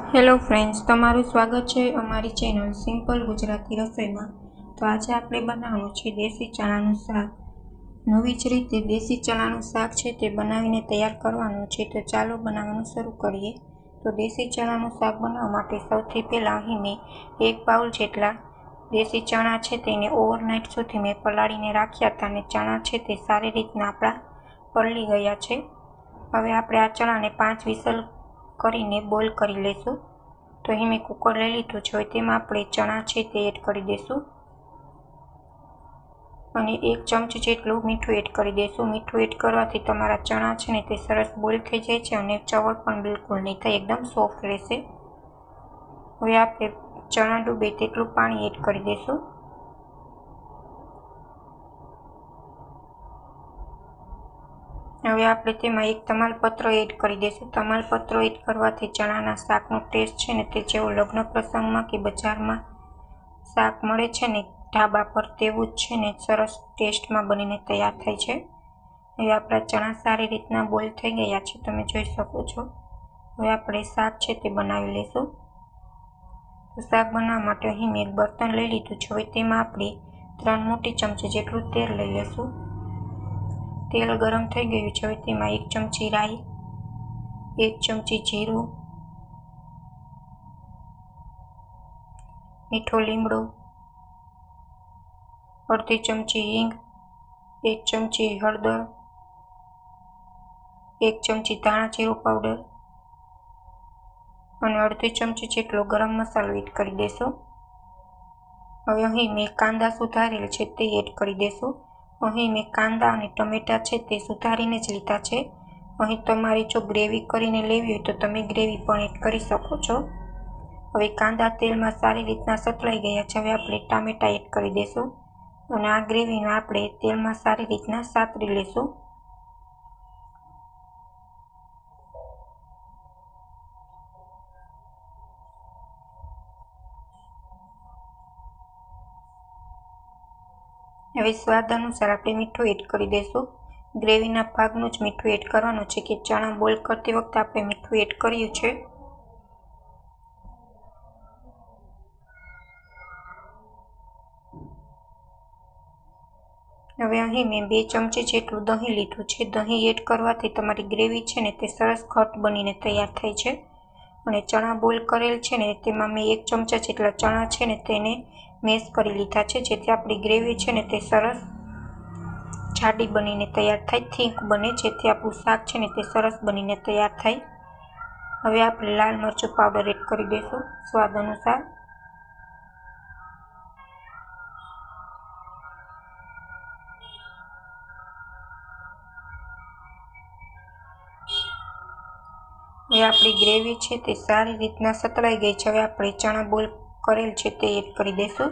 Hello friends, તમારું સ્વાગત છે અમારી ચેનલ સિમ્પલ ગુજરાતી રસોઈમાં। તો આજે આપણે બનાવવાનું છે દેશી ચણાનું શાક। નવી જ રીતે દેશી ચણાનું શાક છે તે બનાવીને તૈયાર કરવાનું છે। તો ચાલો બનાવવાનું શરૂ કરીએ। તો દેશી ચણાનું શાક બનાવવા માટે સૌથી પહેલાં અહીં મેં 1 બાઉલ જેટલા દેશી ચણા છે તેને ઓવરનાઇટ સુધી મેં પલાળીને રાખ્યા હતા અને ચણા છે તે સારી રીતના આપણા પલળી ગયા છે। હવે આપણે આ ચણાને 5 વિસલ કરીને બોઇલ કરી લઈશું। તો અહીં મેં કુકર લઈ લીધું છે। હવે તેમાં આપણે ચણા છે તે એડ કરી દઈશું અને 1 ચમચી જેટલું મીઠું એડ કરી દઈશું। મીઠું એડ કરવાથી તમારા ચણા છે ને તે સરસ બોઇલ થઈ જાય છે અને ચવડ પણ બિલકુલ નહીં થાય, એકદમ સોફ્ટ રહેશે। હવે આપણે ચણા ડૂબે તેટલું પાણી એડ કરી દઈશું। હવે આપણે તેમાં 1 તમાલપત્ર એડ કરી દઈશું। તમાલપત્ર એડ કરવાથી ચણાના શાકનો ટેસ્ટ છે ને તે જેવો લગ્ન પ્રસંગમાં કે બજારમાં શાક મળે છે ને ઢાબા પર તેવું જ છે ને સરસ ટેસ્ટમાં બનીને તૈયાર થાય છે। હવે આપણા ચણા સારી રીતના બોઇલ થઈ ગયા છે, તમે જોઈ શકો છો। હવે આપણે શાક છે તે બનાવી લઈશું। તો શાક બનાવવા માટે અહીં મેં એક બર્તન લઈ લીધું છે। હવે તેમાં આપણે 3 મોટી ચમચી જેટલું તેલ લઈ લઈશું। તેલ ગરમ થઈ ગયું છે। હવે તેમાં 1 ચમચી રાઈ, 1 ચમચી જીરું, મીઠો લીમડો, અડધી ચમચી હિંગ, 1 ચમચી હળદર, 1 ચમચી ધાણા જીરું પાવડર અને અડધી ચમચી જેટલો ગરમ મસાલો એડ કરી દઈશું। હવે અહીં મેં કાંદા સુધારેલ છે તે એડ કરી દઈશું। અહીં મેં કાંદા અને ટમેટા છે તે સુધારીને જ લીધા છે। અહીં તમારે જો ગ્રેવી કરીને લેવી હોય તો તમે ગ્રેવી પણ એડ કરી શકો છો। હવે કાંદા તેલમાં સારી રીતના સતળાઈ ગયા છે। હવે આપણે ટામેટા એડ કરી દઈશું અને આ ગ્રેવીને આપણે તેલમાં સારી રીતના સાતરી લઈશું। હવે સ્વાદ અનુસાર આપણે મીઠું એડ કરી દઈશું। ગ્રેવીના ભાગનું જ મીઠું એડ કરવાનું છે કે ચણા બોઇલ કરતી વખતે આપણે મીઠું એડ કર્યું છે। હવે અહીં મેં 2 ચમચી જેટલું દહીં લીધું છે। દહીં એડ કરવાથી તમારી ગ્રેવી છે ને તે સરસ ઘટ બનીને તૈયાર થાય છે અને ચણા બોઇલ કરેલ છે ને તેમાં મેં 1 ચમચા જેટલા ચણા છે ને તેને મેશ કરી લીધા છે, જેથી આપણી ગ્રેવી છે ને તે સરસ જાડી બનીને તૈયાર થાય, થીક બને, જેથી આપણું શાક છે ને તે સરસ બનીને તૈયાર થાય। હવે આપણે લાલ મરચું પાવડર એડ કરી દઈશું સ્વાદ અનુસાર। હવે આપણી ગ્રેવી છે તે સારી રીતના સતળાઈ ગઈ છે। હવે આપણે ચણા બોઇલ કરેલ છે તે એડ કરી દઈશું।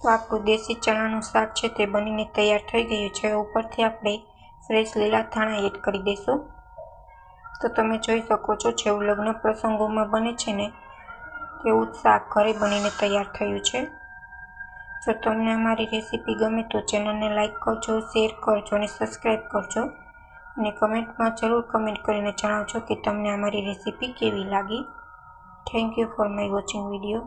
તો આપણું દેશી ચણાનું શાક છે તે બનીને તૈયાર થઈ ગયું છે। ઉપરથી આપણે ફ્રેશ લીલા ધાણા એડ કરી દઈશું। તો તમે જોઈ શકો છો જેવું લગ્ન પ્રસંગોમાં બને છે ને તેવું જ શાક ઘરે બનીને તૈયાર થયું છે। જો તમને અમારી રેસીપી ગમે તો ચેનલને લાઈક કરજો, શેર કરજો અને સબસ્ક્રાઈબ કરજો અને કમેન્ટમાં જરૂર કમેન્ટ કરીને જણાવજો કે તમને અમારી રેસીપી કેવી લાગી। Thank you for my watching video.